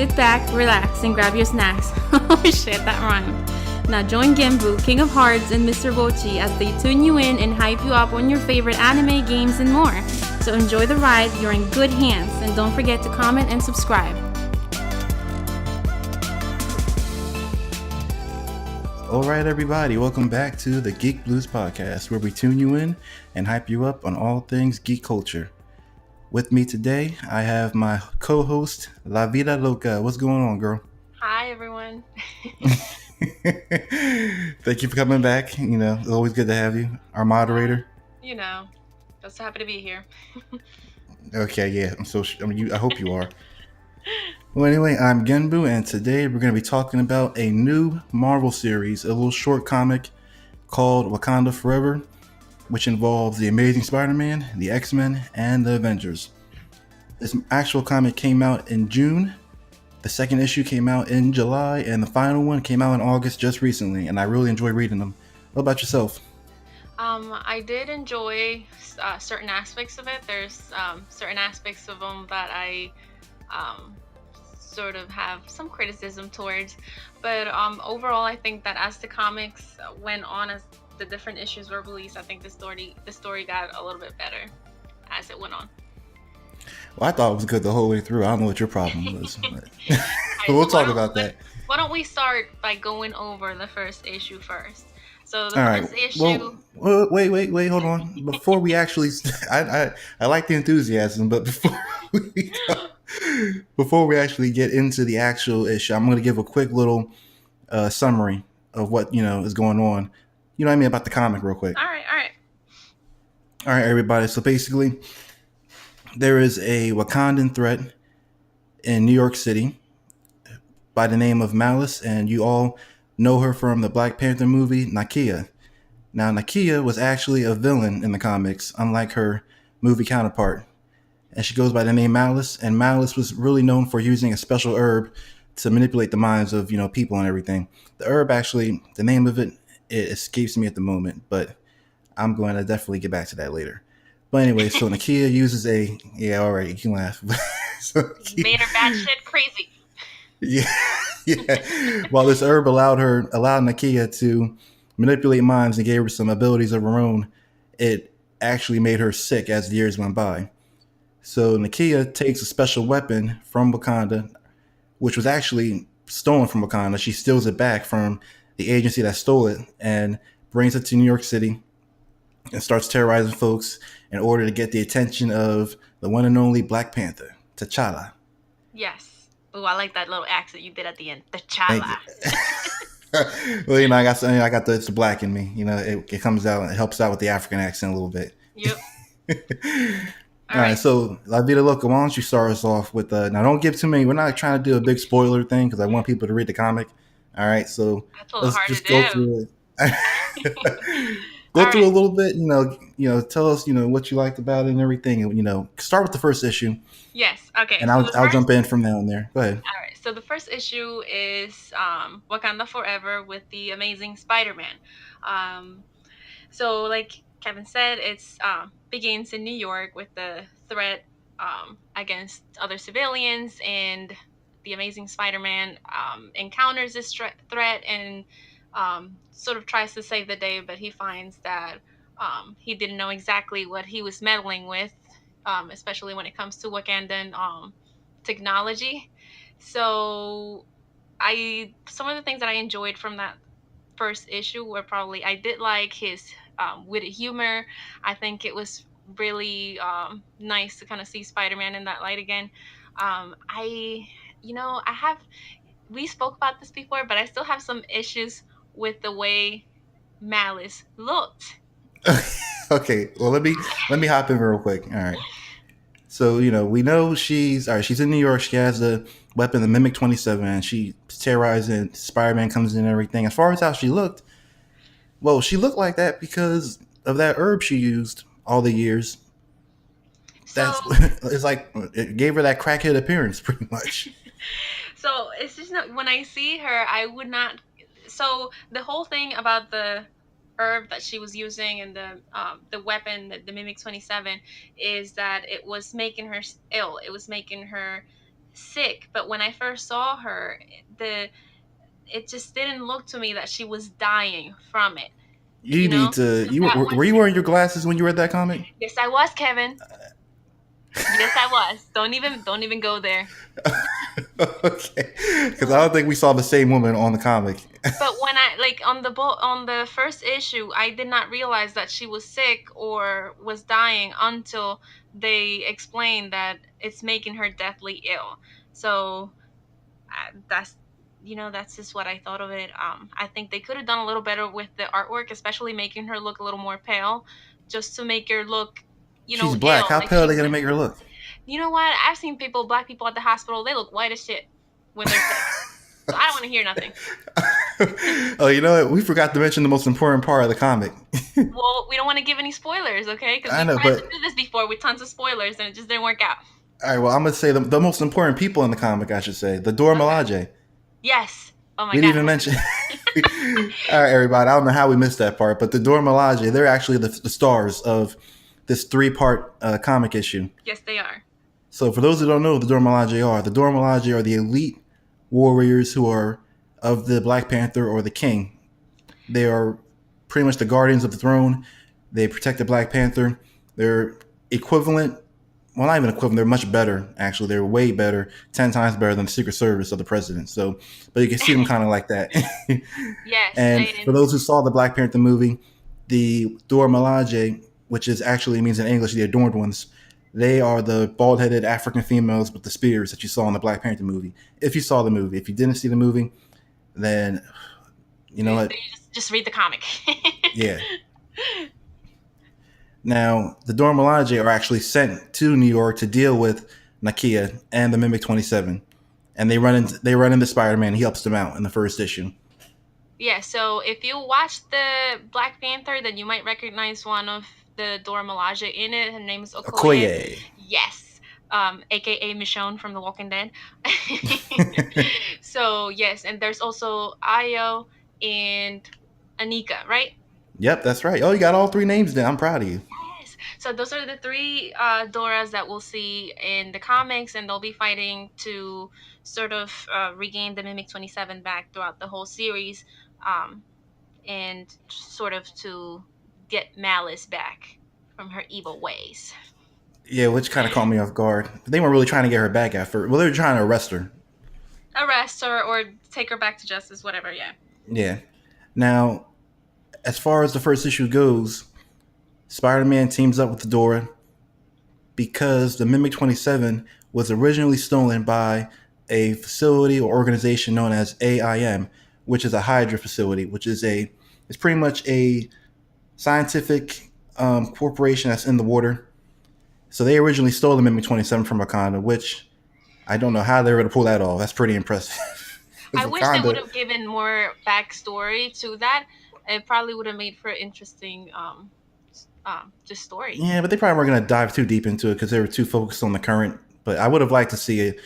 sit back, relax, and grab your snacks. Oh shit, that rhymed. Now join Genbu, King of Hearts, and Mr. Bochi as they tune you in and hype you up on your favorite anime, games, and more. So enjoy the ride, you're in good hands, and don't forget to comment and subscribe. Alright everybody, welcome back to the Geek Blues Podcast, where we tune you in and hype you up on all things geek culture. With me today, I have my co-host, La Vida Loca. What's going on, girl? Hi, everyone. Thank you for coming back. You know, it's always good to have you, our moderator. Just happy to be here. Okay, yeah, I hope you are. Well, anyway, I'm Genbu, and today we're going to be talking about a new Marvel series, a little short comic called Wakanda Forever, which involves the Amazing Spider-Man, the X-Men, and the Avengers. This actual comic came out in June, the second issue came out in July, and the final one came out in August just recently, and I really enjoyed reading them. What about yourself? I did enjoy certain aspects of it. There's certain aspects of them that I sort of have some criticism towards, but overall I think that as the comics went on, as the different issues were released, I think the story got a little bit better as it went on. Well, I thought it was good the whole way through. I don't know what your problem was. But we'll talk about that. Why don't we start by going over the first issue first? So the first issue. Well, wait, hold on. Before we actually, I like the enthusiasm, but before we actually get into the actual issue, I'm going to give a quick little summary of what is going on. You know what I mean about the comic, real quick. All right, everybody. So basically, there is a Wakandan threat in New York City by the name of Malice, and you all know her from the Black Panther movie, Nakia. Now, Nakia was actually a villain in the comics, unlike her movie counterpart. And she goes by the name Malice, and Malice was really known for using a special herb to manipulate the minds of, people and everything. The herb, actually, the name of it escapes me at the moment, but I'm going to definitely get back to that later. But anyway, so Nakia uses all right, you can laugh. Made her batshit crazy. Yeah. While this herb allowed Nakia to manipulate minds and gave her some abilities of her own, it actually made her sick as the years went by. So Nakia takes a special weapon from Wakanda, which was actually stolen from Wakanda. She steals it back from the agency that stole it and brings it to New York City and starts terrorizing folks in order to get the attention of the one and only Black Panther, T'Challa. Yes. Oh, I like that little accent you did at the end. T'Challa. Well, I got it's the black in me. It comes out, it helps out with the African accent a little bit. Yep. All right, so La Vida Loca, why don't you start us off with now don't give too many. We're not trying to do a big spoiler thing because I want people to read the comic. All right, so let's just go through it. Through a little bit, tell us, what you liked about it and everything. And, start with the first issue. Yes. Okay. And I'll jump in from down there. Go ahead. All right. So the first issue is Wakanda Forever with the Amazing Spider-Man. So like Kevin said, it's begins in New York with the threat against other civilians, and the Amazing Spider-Man encounters this threat and sort of tries to save the day, but he finds that he didn't know exactly what he was meddling with, especially when it comes to Wakandan technology. So some of the things that I enjoyed from that first issue were probably, I did like his witty humor. I think it was really nice to kind of see Spider-Man in that light again. We spoke about this before, but I still have some issues with the way Malice looked. Okay, well let me hop in real quick. All right. So, we know she's in New York. She has the weapon, the Mimic 27, and she terrorizing. Spider-Man comes in and everything. As far as how she looked, well, she looked like that because of that herb she used all the years. It's like it gave her that crackhead appearance, pretty much. So it's just when I see her, I would not. So the whole thing about the herb that she was using and the weapon, the Mimic 27, is that it was making her ill. It was making her sick, but when I first saw her, the it just didn't look to me that she was dying from it. You need to. Because You that were you wearing your glasses when you read that comic? yes, I was, Kevin. Yes, I was. Don't even go there. Okay, because I don't think we saw the same woman on the comic. But when I like on the first issue, I did not realize that she was sick or was dying until they explained that it's making her deathly ill. So that's that's just what I thought of it. I think they could have done a little better with the artwork, especially making her look a little more pale, just to make her look She's black. ill, How like pale are she they gonna wouldn't. make her look? You know what? I've seen black people at the hospital. They look white as shit when they're sick. So I don't want to hear nothing. Oh, you know what? We forgot to mention the most important part of the comic. Well, we don't want to give any spoilers, okay? Because I we know, tried to but do this before with tons of spoilers and it just didn't work out. all right. Well, I'm gonna say the most important people in the comic. I should say the Dora Okay. Milaje. Yes. Oh my We didn't God. even mention. All right, everybody. I don't know how we missed that part, but the Dora Milaje, they're actually the stars of this three-part comic issue. Yes, they are. So, for those who don't know who the Dora Milaje are the elite warriors who are of the Black Panther or the King. They are pretty much the guardians of the throne. They protect the Black Panther. They're equivalent. Well, not even equivalent. They're much better. Actually, they're way better, 10 times better than the Secret Service of the president. So, but you can see them kind of like that. Yes, And for and those who saw the Black Panther movie, the Dora Milaje, which is actually means in English the adorned ones, they are the bald-headed African females with the spears that you saw in the Black Panther movie. If you saw the movie, if you didn't see the movie, then you know they what? just read the comic. Yeah. Now, the Dora Milaje are actually sent to New York to deal with Nakia and the Mimic 27, and they run into Spider-Man. He helps them out in the first issue. Yeah, so if you watch the Black Panther, then you might recognize one of the Dora Milaje in it. Her name is Okoye. Okoye. Yes. AKA Michonne from The Walking Dead. So yes, and there's also Ayo and Anika, right? Yep, that's right. Oh, you got all three names down. I'm proud of you. Yes. So those are the three Doras that we'll see in the comics, and they'll be fighting to sort of regain the Mimic 27 back throughout the whole series, um, and sort of to get Malice back from her evil ways. Yeah, which kind of caught me off guard. They weren't really trying to get her back at first. Well, they were trying to arrest her. Arrest her or take her back to justice, whatever, yeah. Yeah. Now, as far as the first issue goes, Spider-Man teams up with Dora because the Mimic 27 was originally stolen by a facility or organization known as AIM, which is a Hydra facility, which is it's pretty much a scientific corporation that's in the water. So they originally stole the Mimic 27 from Wakanda, which I don't know how they were able to pull that off. That's pretty impressive. I wish they would Wakanda, have given more backstory to that. It probably would have made for interesting just story. yeah, but they probably weren't going to dive too deep into it because they were too focused on the current. But I would have liked to see it.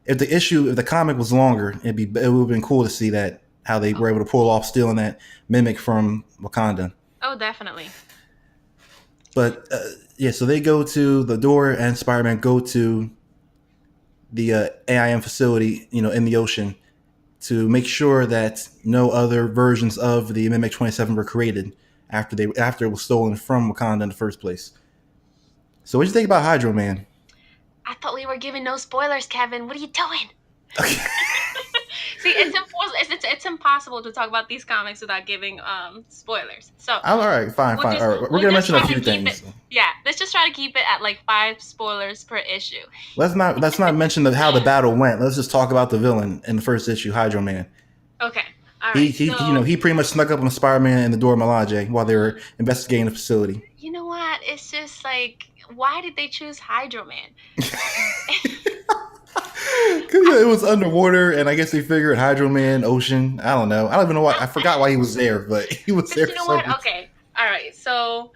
If the comic was longer, it would have been cool to see that how they were able to pull off stealing that mimic from Wakanda. Oh, definitely. But yeah, so they go to the door, and Spider-Man go to the AIM facility, in the ocean, to make sure that no other versions of the Mimic 27 were created after it was stolen from Wakanda in the first place. So what do you think about Hydro Man? I thought we were giving no spoilers, Kevin. What are you doing? Okay. See, it's impossible to talk about these comics without giving spoilers. So All right, fine. All right, we're we'll gonna just mention a try few to keep it. things. Yeah, let's just try to keep it at like 5 spoilers per issue. Let's not mention how the battle went. Let's just talk about the villain in the first issue, Hydro Man. Okay. All He right. he So he pretty much snuck up on Spider-Man and the Dora Milaje while they were investigating the facility. you know what? It's just like, why did they choose Hydro Man? Because it was underwater, and I guess they figured Hydro Man, ocean. I don't know. I don't even know why. I forgot why he was there, but he was But there you for know some what? reason. Okay. All right. So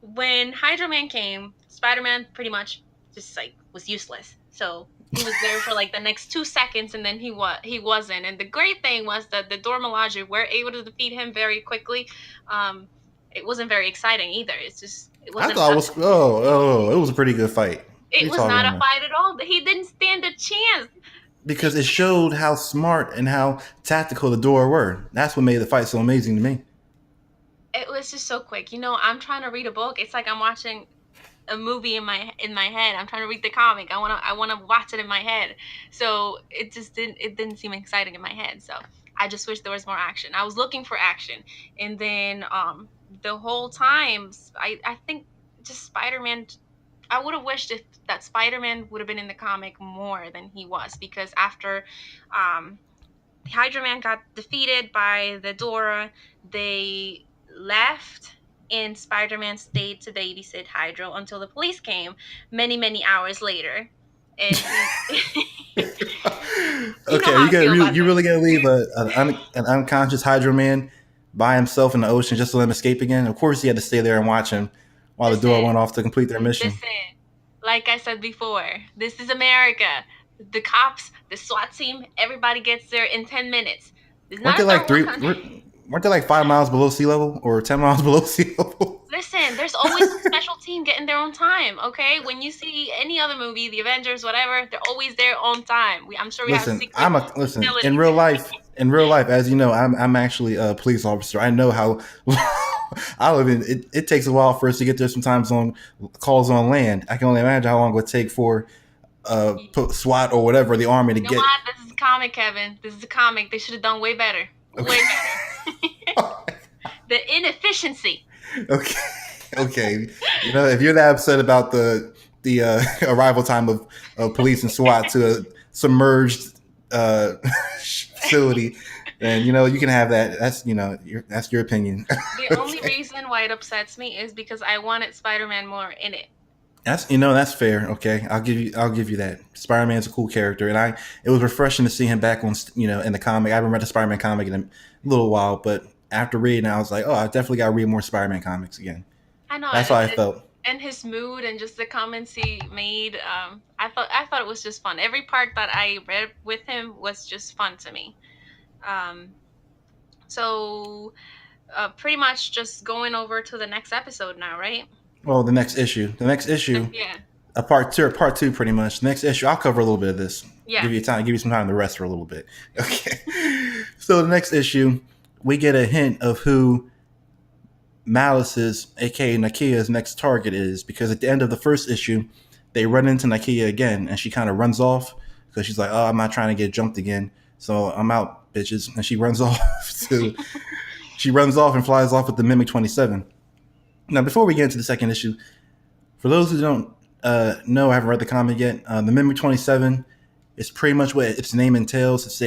when Hydro Man came, Spider Man pretty much just like was useless. So he was there for like the next 2 seconds, and then he wasn't. And the great thing was that the Dora Milaje were able to defeat him very quickly. It wasn't very exciting either. It's just it I wasn't. thought it was it was a pretty good fight. What are It you was talking not a about? fight at all. He didn't stand a chance. Because it showed how smart and how tactical the Dora were. That's what made the fight so amazing to me. It was just so quick. I'm trying to read a book. It's like I'm watching a movie in my head. I'm trying to read the comic. I wanna watch it in my head. So it didn't seem exciting in my head. So I just wish there was more action. I was looking for action, and then the whole time I think just Spider-Man. I would have wished if that Spider-Man would have been in the comic more than he was, because after um Hydra Man got defeated by the Dora. They left, and Spider Man stayed to babysit Hydra until the police came many, many hours later. And he, you know Okay, how I feel about you those. really gonna leave an unconscious Hydro Man by himself in the ocean just to let him escape again? Of course, he had to stay there and watch him while the Dora Listen, went off to complete their mission. listen. Like I said before, this is America. The cops, the SWAT team, everybody gets there in 10 minutes. It's Weren't not they a third like world country. Weren't they like 5 miles below sea level or 10 miles below sea level? Listen, there's always a special team getting there on time, okay? When you see any other movie, the Avengers, whatever, they're always there on time. I'm sure we have secret Listen in facilities. real life. In real life, as you know, I'm actually a police officer. I know how I live in. It takes a while for us to get there. Sometimes on calls on land, I can only imagine how long it would take for You SWAT or whatever the army to know get. what? This is a comic, Kevin. This is a comic. They should have done way better. Okay, Way better. The inefficiency. okay, okay. You know, if you're that upset about the arrival time of police and SWAT to a submerged facility, then you can have that. That's your opinion. The only Okay. reason why it upsets me is because I wanted Spider-Man more in it. That's fair. Okay, I'll give you that. Spider Man's a cool character, and it was refreshing to see him back on in the comic. I haven't read the Spider Man comic in a little while, but after reading, I was like, oh, I definitely got to read more Spider Man comics again. I know, That's how I felt. and his mood and just the comments he made. I thought it was just fun. Every part that I read with him was just fun to me. Um, so pretty much just going over to the next episode now, right? Well, the next issue, Yeah, part two, pretty much. The next issue, I'll cover a little bit of this. yeah. Give you some time to rest for a little bit. Okay. So the next issue, we get a hint of who Malice's, aka Nakia's next target is, because at the end of the first issue, they run into Nakia again, and she kind of runs off because she's like, "Oh, I'm not trying to get jumped again, so I'm out, bitches." And she runs off to she runs off and flies off with the Mimic 27. Now, before we get into the second issue, for those who don't know, I haven't read the comic yet. The Mimic 27 is pretty much what its name entails.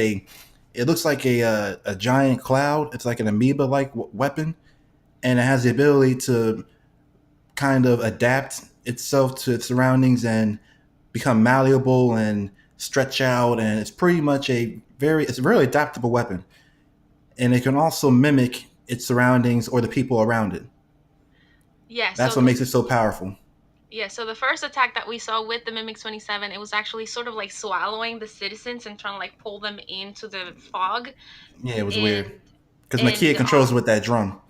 It looks like a giant cloud. It's like an amoeba like weapon, and it has the ability to kind of adapt itself to its surroundings and become malleable and stretch out. And it's pretty much it's a very adaptable weapon, and it can also mimic its surroundings or the people around it. Yeah, That's so what the makes it so powerful. yeah, so the first attack that we saw with the Mimic 27, it was actually sort of like swallowing the citizens and trying to like pull them into the fog. Yeah, it was weird And because and Nakia controls it with that drum.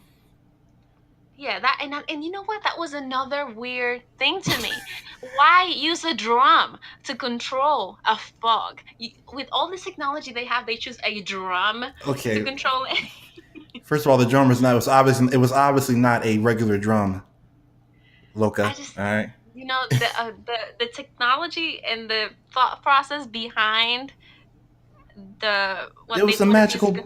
yeah, and you know what? That was another weird thing to me. Why use a drum to control a fog? With all this technology they have, they choose a drum to Okay, control it. first of all, the drum is not. It was obviously not a regular drum, I Loca. just, All right. the technology and the thought process behind the There what was they some put in this. magical.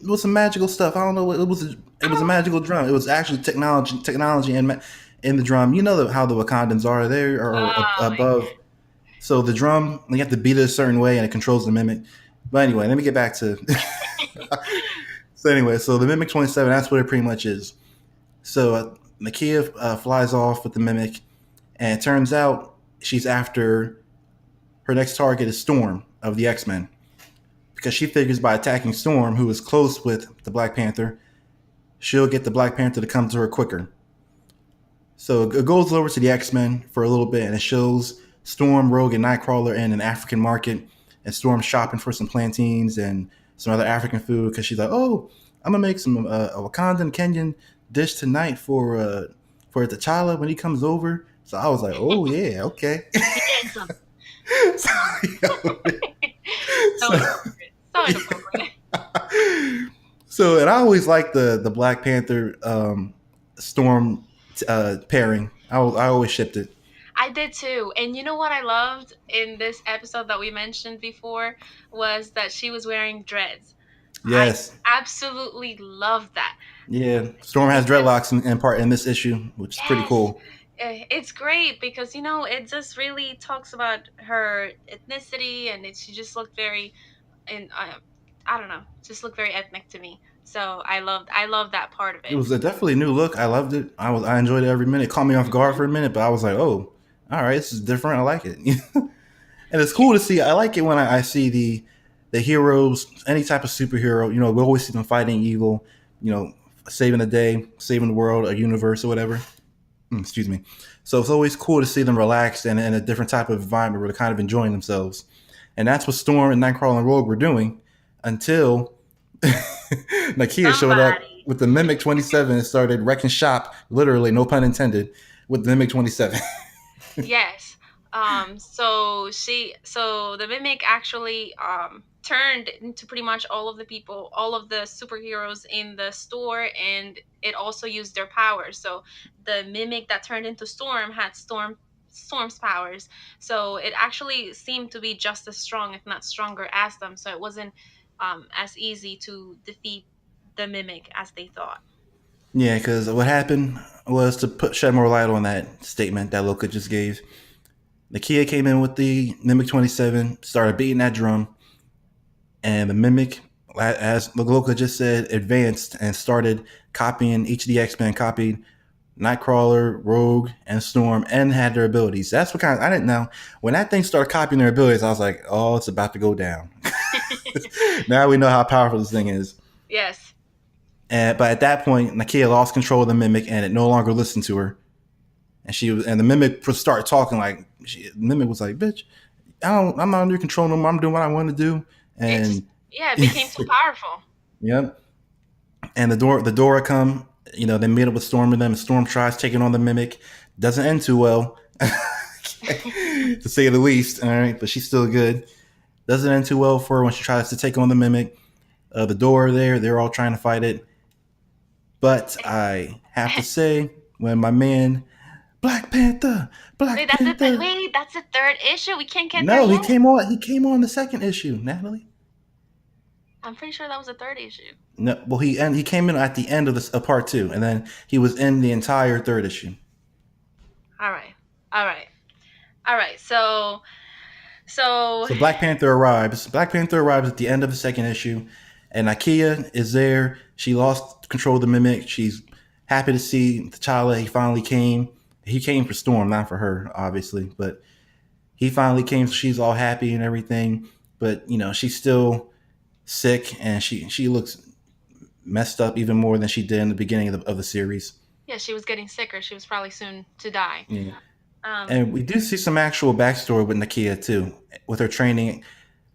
It was some magical stuff. I don't know what it was. It was a Oh, magical drum. It was actually technology in the drum. You know how the Wakandans are. They are oh my above. So the drum, you have to beat it a certain way, and it controls the mimic. But anyway, let me get back to. So anyway, so the Mimic 27, that's what it pretty much is. So Nakia flies off with the Mimic, and it turns out she's after her next target is Storm of the X Men, because she figures by attacking Storm, who is close with the Black Panther, she'll get the Black Panther to come to her quicker. So it goes over to the X Men for a little bit, and it shows Storm, Rogue, and Nightcrawler in an African market, and Storm shopping for some plantains and some other African food because she's like, "Oh, I'm gonna make some a Wakandan Kenyan dish tonight for T'Challa when he comes over." So I was like, "Oh yeah, okay." handsome. so, So so, inappropriate. So inappropriate. so, and I always liked the Black Panther Storm pairing. I always shipped it. I did too. And you know what I loved in this episode that we mentioned before was that she was wearing dreads. I Yes, absolutely love that. yeah. Storm has Because dreadlocks in part in this issue, which is pretty yes, cool. it's great because it just really talks about her ethnicity and she just looked very and I don't know, just looked very ethnic to me. So I loved that part of It it. was a definitely a new look. I loved it. I enjoyed it every minute. It caught me off guard Hmm. for a minute, but I was like, oh, all right, this is different. I like it. And it's cool to see. I like it when I see the heroes, any type of superhero. You know, we always see them fighting evil. You know, saving the day, saving the world, a universe, or whatever. Excuse me. So it's always cool to see them relaxed and in a different type of environment where they're kind of enjoying themselves. And that's what Storm and Nightcrawler and Rogue were doing until Nakia showed up Somebody. with the Mimic 27 and started wrecking shop, literally, no pun intended, with the Mimic 27. Yes. So the mimic actually turned into pretty much all of the people, all of the superheroes in the store, and it also used their powers. So the mimic that turned into Storm had Storm's powers. So it actually seemed to be just as strong, if not stronger, as them. So it wasn't as easy to defeat the mimic as they thought. Yeah, because what happened was to shed more light on that statement that Loka just gave. Nakia came in with the Mimic 27, started beating that drum, and the Mimic, as Loka just said, advanced and started copying each of the X Men, copied Nightcrawler, Rogue, and Storm, and had their abilities. That's what kind of, I didn't know. When that thing started copying their abilities, I was like, oh, it's about to go down. Now we know how powerful this thing is. Yes. But at that point, Nakia lost control of the Mimic, and it no longer listened to her. And the Mimic started talking like, the Mimic was like, "Bitch, I'm not under your control no more. I'm doing what I want to do." It just And yeah, it became too powerful. yep. And the Dora come. You know, they meet up with Storm and them. And Storm tries taking on the Mimic. Doesn't end too well, to say the least. All right, but she's still good. Doesn't end too well for her when she tries to take on the Mimic. The Dora there, they're all trying to fight it. But I have to say, when my man Black Panther, Black Panther. Wait, that's the third issue. We can't get there No, he yet. came on. He came on the second issue, Natalie. I'm pretty sure that was the third issue. No, well, he came in at the end of this part two, and then he was in the entire third issue. All right, all right, all right. So So Black Panther arrives. Black Panther arrives at the end of the second issue, and Nakia is there. She lost control of the Mimic. She's happy to see T'Challa. He finally came. He came for Storm, not for her, obviously, but he finally came. So she's all happy and everything. But you know, she's still sick, and she looks messed up even more than she did in the beginning of the series. yeah, she was getting sicker. She was probably soon to die. Yeah. Um, And we do see some actual backstory with Nakia too, with her training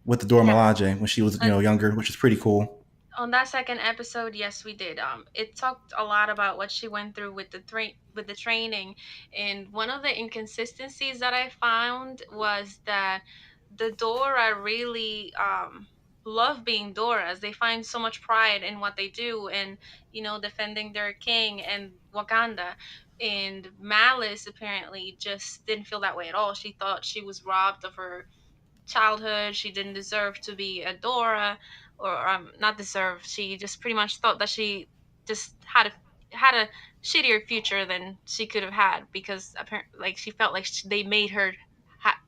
with the Dora yeah, Milaje when she was and younger, which is pretty cool. on that second episode, yes, we did. It talked a lot about what she went through with the training, and one of the inconsistencies that I found was that the Dora really love being Doras. They find so much pride in what they do, and defending their king and Wakanda. And Malice apparently just didn't feel that way at all. She thought she was robbed of her childhood. She didn't deserve to be a Dora, or not deserve. She just pretty much thought that she just had a shittier future than she could have had because apparently, like she felt like they made her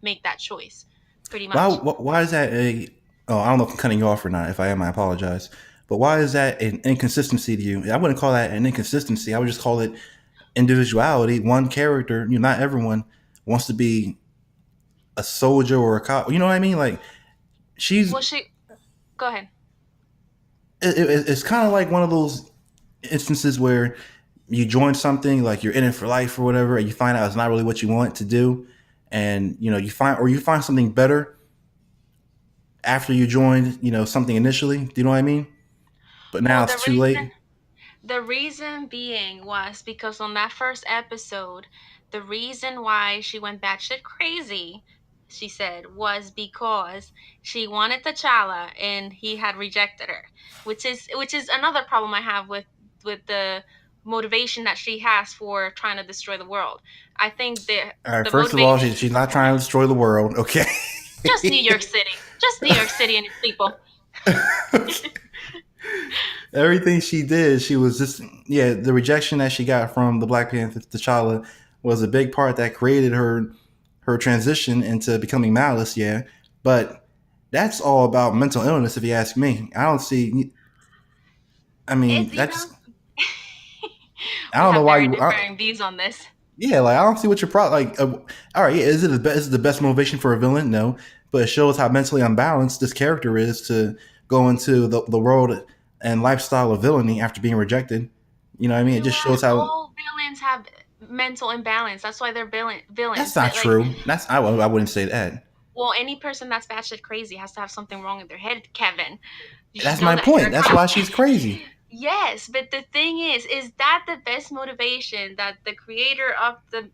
make that choice, pretty much. Why is that a? Oh, I don't know if I'm cutting you off or not. If I am, I apologize. But why is that an inconsistency to you? I wouldn't call that an inconsistency. I would just call it individuality. One character, not everyone wants to be a soldier or a cop. You know what I mean? Like she's Well, she go ahead. it's kind of like one of those instances where you join something like you're in it for life or whatever, and you find out it's not really what you want to do, and you find something better after you joined something initially. Do you know what I mean? But now Well, it's too late. the reason being was because on that first episode, the reason why she went batshit crazy she said, was because she wanted T'Challa and he had rejected her, which is another problem I have with the motivation that she has for trying to destroy the world. I think All right. the First of all, motivation, she's not trying to destroy the world. Okay. just New York City, just New York City and its people. Everything she did, she was just yeah. The rejection that she got from the Black Panther T'Challa was a big part that created her transition into becoming Malice. Yeah, but that's all about mental illness, if you ask me. I don't see. I mean, It's, that's I we don't know have why very you. differing views on this. Yeah, like I don't see what your problem. Like, all right, yeah, is it the best motivation for a villain? No, but it shows how mentally unbalanced this character is to go into the world and lifestyle of villainy after being rejected. You know what I mean? It You know just what? shows how All villains have mental imbalance. That's why they're that's villains. not That like, true. I wouldn't say that. well, any person that's batshit crazy has to have something wrong in their head, Kevin. You should That's know my that. You're point. a That's cop. why she's crazy. Yes, but the thing is that the best motivation that the creator of the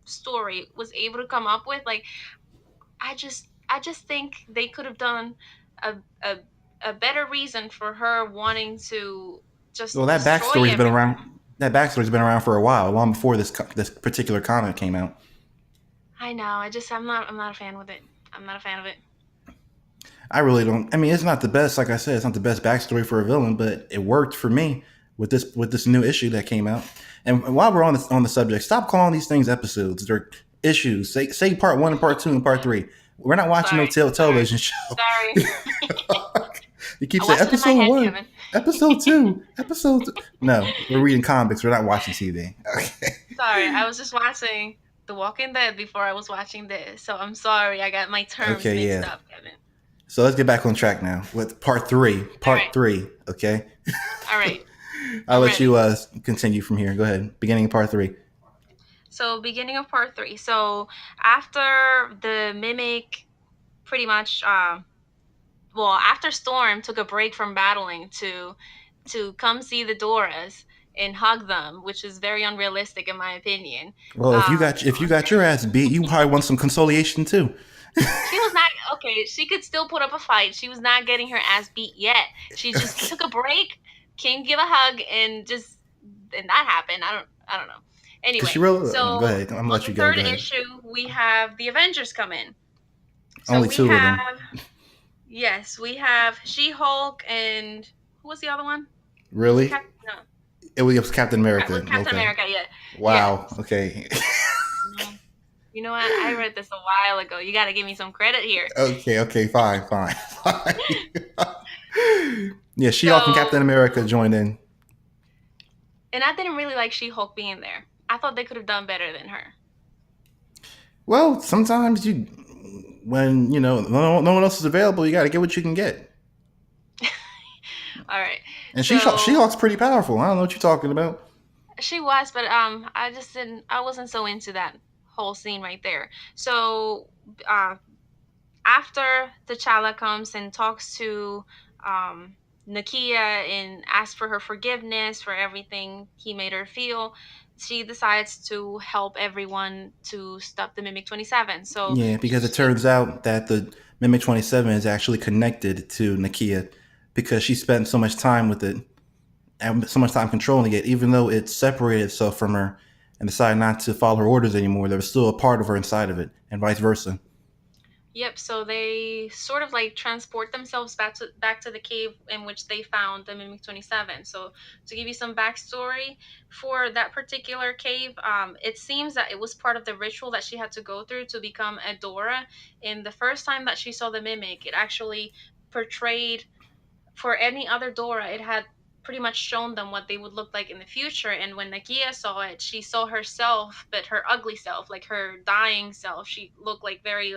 story was able to come up with? Like, I just think they could have done a a a better reason for her wanting to Well, just that destroy backstory's been everyone. around. That backstory's been around for a while, long before this particular comic came out. I know. I'm not a fan with it. I'm not a fan of it. I really don't. I mean, it's not the best. Like I said, it's not the best backstory for a villain, but it worked for me with this new issue that came out. And while we're on the subject, stop calling these things episodes. They're issues. Say part one and part two and part three. We're not watching no Sorry. Sorry. television show. Sorry. You keep I saying watched it in my episode head, one, Kevin. episode two, episode. Two. No, we're reading comics. We're not watching TV. Okay. Sorry. I was just watching The Walking Dead before I was watching this. So I'm sorry. I got my terms Okay. mixed Yeah. up, Kevin. So let's get back on track now with part three. All right. Part three. Okay. All right. I'll I'm let ready. you continue from here. Go ahead. Beginning of part three. So, beginning of part three. So, after the mimic pretty much, well, after Storm took a break from battling to come see the Doras and hug them, which is very unrealistic in my opinion. Well, Um, if you got your ass beat, you probably want some consolation too. she was not okay. She could still put up a fight. She was not getting her ass beat yet. She just took a break, came give a hug, and that happened. I don't know. Cause she Anyway, really. Go so ahead. I'm gonna on let the you go. third Go ahead. issue, we have the Avengers come in. So Only we two of them. have, yes, we have She Hulk and who was the other one? Was it Really? No, It was Captain America. with Captain Okay. America. Yeah, yeah. Wow. Okay. No. You know what? I read this a while ago. You got to give me some credit here. Okay. Okay. Fine. Fine. Fine. Yeah. She-Hulk and Captain So, America joined in. and I didn't really like She Hulk being there. I thought they could have done better than her. Well, sometimes when no one else is available, you got to get what you can get. All right. And So She-Hulk's pretty powerful. I don't know what you're talking about. she was, but I just didn't. I wasn't so into that whole scene right there. So uh, after T'Challa comes and talks to Nakia and asks for her forgiveness for everything he made her feel, she decides to help everyone to stop the Mimic 27. So Yeah, because it she, turns out that the Mimic 27 is actually connected to Nakia because she spent so much time with it and so much time controlling it, even though it separated itself from her and decided not to follow her orders anymore, there was still a part of her inside of it, and vice versa. yep, so they sort of like transport themselves back to the cave in which they found the Mimic 27. So to give you some backstory for that particular cave, it seems that it was part of the ritual that she had to go through to become a Dora. And the first time that she saw the Mimic, it actually portrayed, for any other Dora, it had pretty much shown them what they would look like in the future. And when Nakia saw it, she saw herself, but her ugly self, like her dying self. She looked like very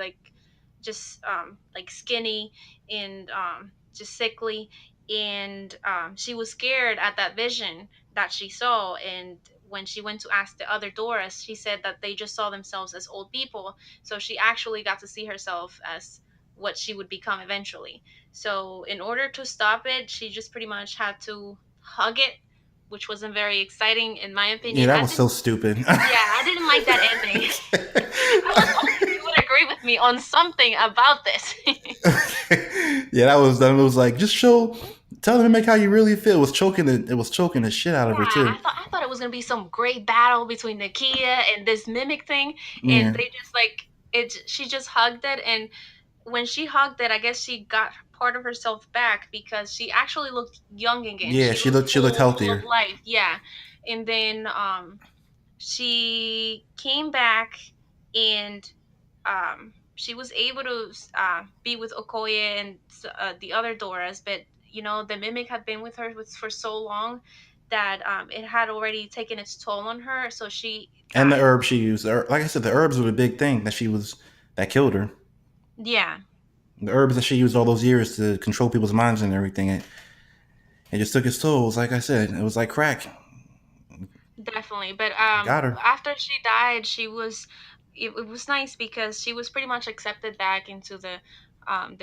just like skinny and just sickly. And she was scared at that vision that she saw. And when she went to ask the other Doras, she said that they just saw themselves as old people. So she actually got to see herself as what she would become eventually. So in order to stop it, she just pretty much had to hug it, which wasn't very exciting in my Yeah, opinion. that I was didn't. so stupid. Yeah, I didn't like that ending. I was hoping you would agree with me on something about this. Yeah, that was done. It was like just show, tell them to make how you really feel. It was choking it. It was choking the shit out Yeah, of her too. I thought it was gonna be some great battle between Nakia and this mimic thing, and Yeah, they just like it. She just hugged it, and when she hugged it, I guess she got part of herself back because she actually looked young again. yeah. She looked She looked full of healthier. life. Yeah, and then she came back and she was able to be with Okoye and the other Doras, but you know the mimic had been with her for so long that it had already taken its toll on her, so she And the died. herbs she used. Like I said, the herbs were the big thing that she was that killed her. Yeah, The herbs that she used all those years to control people's minds and everything. It just took its toll. It was like I said, it was like crack. definitely. But Got her. after she died, she was it was nice because she was pretty much accepted back into the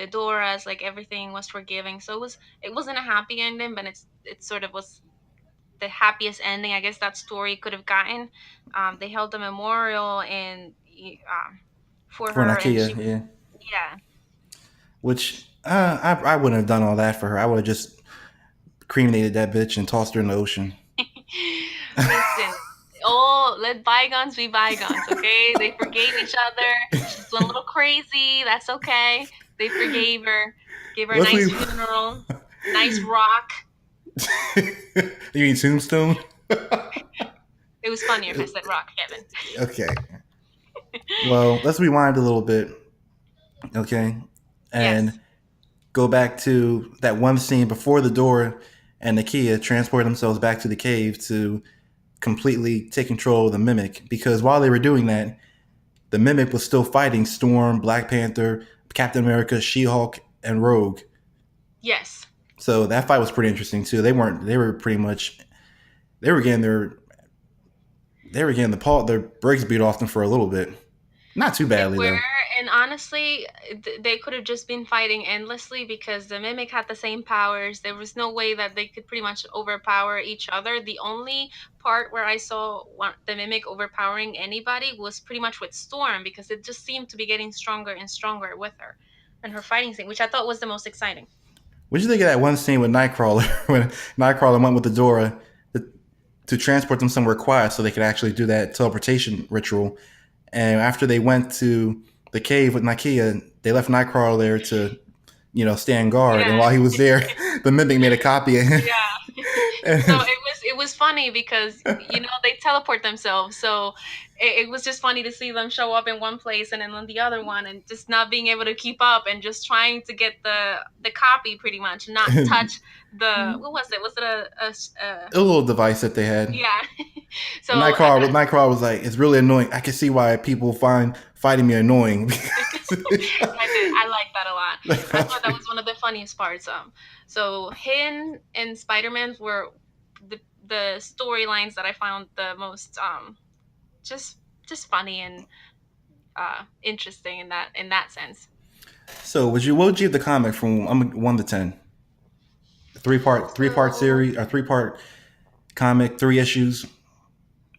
Doras, like everything was forgiving. So it wasn't a happy ending, but it sort of was the happiest ending I guess that story could have gotten. They held a memorial and for For her, and Nakia, she was yeah. yeah. Which I wouldn't have done all that for her. I would have just cremated that bitch and tossed her in the ocean. Listen, oh, let bygones be bygones, okay? They forgave each other. She's went a little crazy. That's okay. They forgave her, gave her a Let's nice leave. funeral, nice rock. You mean Tombstone? It was funnier if I said rock, Kevin. Okay. Well, let's rewind a little bit, okay, and Yes, go back to that one scene before the door and Nakia transport themselves back to the cave to completely take control of the mimic. Because while they were doing that, the mimic was still fighting Storm, Black Panther, Captain America, She-Hulk, and Rogue. yes. So that fight was pretty interesting too. They weren't. They were pretty much. They were getting their. They were getting their brakes beat off them for a little bit. Not too They badly were, though. and honestly, they could have just been fighting endlessly because the mimic had the same powers. There was no way that they could pretty much overpower each other. The only part where I saw the mimic overpowering anybody was pretty much with Storm because it just seemed to be getting stronger and stronger with her and her fighting scene, which I thought was the most exciting. What did you think of that one scene with Nightcrawler when Nightcrawler went with the Dora to transport them somewhere quiet so they could actually do that teleportation ritual? And after they went to the cave with Nakia, they left Nightcrawler there to stand guard. And Yeah, while he was there, the mimic made a copy of him. yeah. So And it was funny because you know they teleport themselves. So it was just funny to see them show up in one place and then on the other one, and just not being able to keep up and just trying to get the copy pretty much, not touch the what was it? Was it a a little device that they had. yeah? And So I thought Nightcrawler was like, "It's really annoying. I can see why people find fighting me annoying." I like that a lot. I thought that was one of the funniest parts. So him and Spider Man were the storylines that I found the most just just funny and interesting in that sense. So, what would you give the comic from 1 to 10? Three part So series or 3 part comic, 3 issues.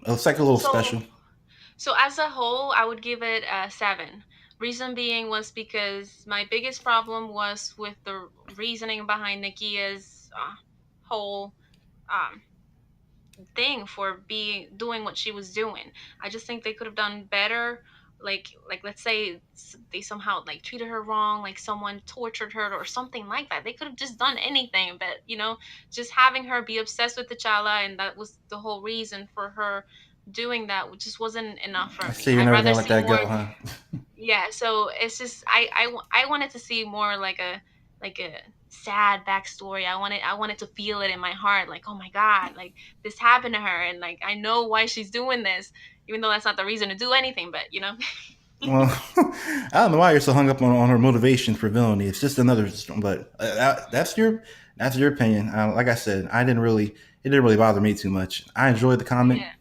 It's like a little so special. so as a whole, I would give it a 7. Reason being was because my biggest problem was with the reasoning behind Nakia's whole um, thing for being doing what she was doing. I just think they could have done better. Like let's say they somehow like treated her wrong, like someone tortured her or something like that. They could have just done anything, but you know, just having her be obsessed with T'Challa and that was the whole reason for her doing that, which just wasn't enough for I me. see you're I'd never rather gonna let see that more. go, huh? Yeah, so it's just I wanted to see more like a sad backstory. I wanted to feel it in my heart, like oh my god, like this happened to her, and like I know why she's doing this, even though that's not the reason to do anything. But you know, Well, I don't know why you're so hung up on her motivation for villainy. It's just another, but that's your opinion. Like I said, it didn't really bother me too much. I enjoyed the comic. yeah.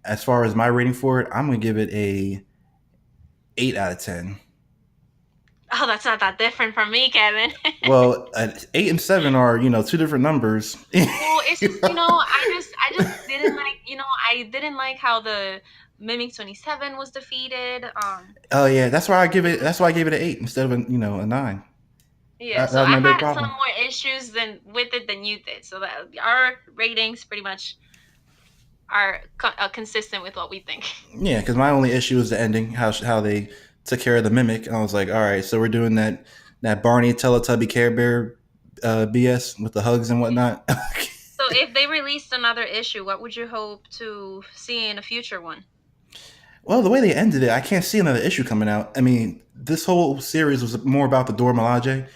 As far as my rating for it, I'm gonna give it a 8 out of 10. Oh, that's not that different from me, Kevin. Well, 8 and 7 are two different numbers. Well, it's just you know, I just didn't like you know I didn't like how Mimic 27 was defeated. Oh yeah, that's why I give it. That's why I gave it an 8 instead of a 9. Yeah, That so was I my big had some problem. more issues than with it than you did. So that our ratings pretty much are consistent with what we think. Yeah, because my only issue is the ending, how they took care of the mimic. I was like, all right, so we're doing that Barney Teletubby Care Bear BS with the hugs and whatnot. So if they released another issue, what would you hope to see in a future one? Well, the way they ended it, I can't see another issue coming out. I mean, this whole series was more about the Dora Milaje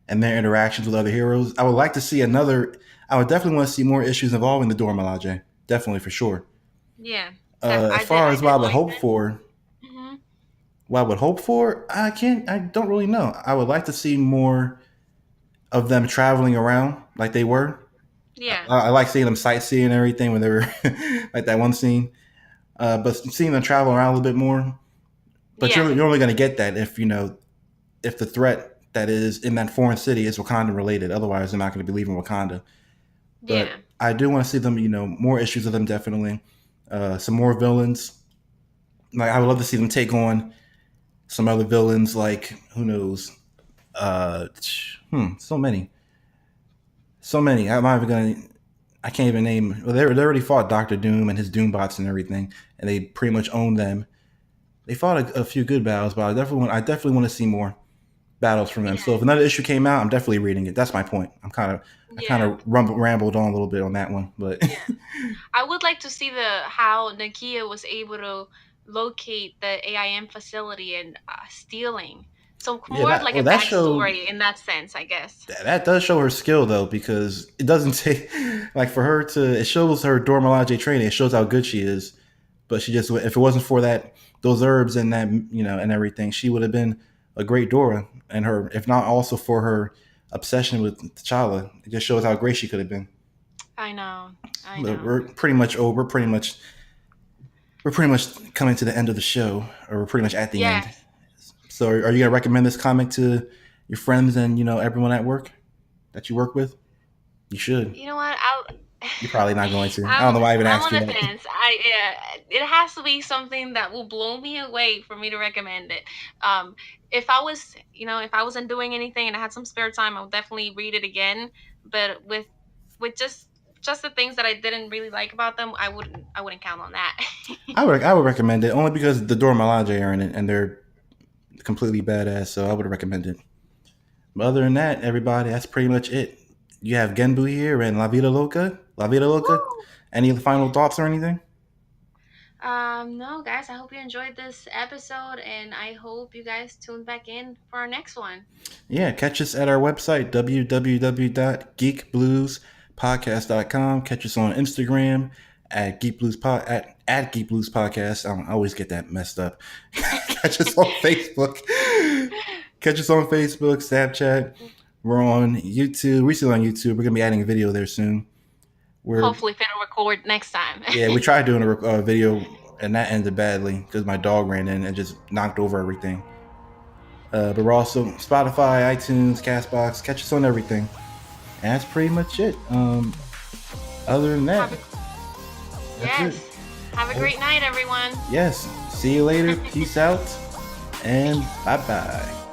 and their interactions with other heroes. I would like to see another. I would definitely want to see more issues involving the Dora Milaje. Definitely for sure. Yeah, that As far I as what I did would like hope for, that. Hmm. I can't. I don't really know. I would like to see more of them traveling around like they were. Yeah, I like seeing them sightseeing and everything when they were like that one scene. But seeing them travel around a little bit more. But yeah, you're only going to get that if if the threat that is in that foreign city is Wakanda related. Otherwise, they're not going to be leaving Wakanda. yeah, But I do want to see them. More issues of them definitely. Some more villains. Like I would love to see them take on some other villains. Like who knows? So many, so many. I'm not even gonna. I can't even name. Well, they already fought Doctor Doom and his Doombots and everything, and they pretty much owned them. They fought a few good battles, but I definitely want to see more battles from them. So if yeah, another issue came out, I'm definitely reading it. That's my point. I kind yeah, of rambled on a little bit on that one, but yeah. I would like to see the how Nakia was able to locate the AIM facility and stealing. So yeah, more of like a that showed backstory in that sense, I guess. that does show her skill though, because it doesn't take like for her to. It shows her Dora Milaje training. It shows how good she is. But she just, if it wasn't for those herbs and that and everything, she would have been a great Dora. And her, if not also for her obsession with T'Challa, it just shows how great she could have been. I know, I But know. we're pretty much over. We're pretty much coming to the end of the show, or we're pretty much at the end. Yes. So, are you gonna recommend this comic to your friends and everyone at work that you work with? You should. You know what? I'll. You're probably not going to. I I'm don't know why I even I'm asked on you the that. fence. It has to be something that will blow me away for me to recommend it. Um, if I was, if I wasn't doing anything and I had some spare time, I would definitely read it again. But with just the things that I didn't really like about them, I wouldn't count on that. I would recommend it only because the Dora Milaje are in it and they're completely badass. So I would recommend it. But other than that, everybody, that's pretty much it. You have Genbu here and La Vida Loca. La Vida Loca. Woo! Any final thoughts or anything? No, guys, I hope you enjoyed this episode, and I hope you guys tune back in for our next one. Yeah, catch us at our website, www.geekbluespodcast.com. Catch us on Instagram at at Geek Blues Podcast. I always get that messed up. Catch us on Facebook. Catch us on Facebook, Snapchat. We're on YouTube. We're still on YouTube. We're gonna be adding a video there soon. We're Hopefully, fit record next time. Yeah, we tried doing a video and that ended badly because my dog ran in and just knocked over everything. But we're also Spotify, iTunes, Castbox. Catch us on everything. And that's pretty much it. Other than that, Have a that's it. Yes. Have a great night, everyone. Yes. See you later. Peace out. And bye bye.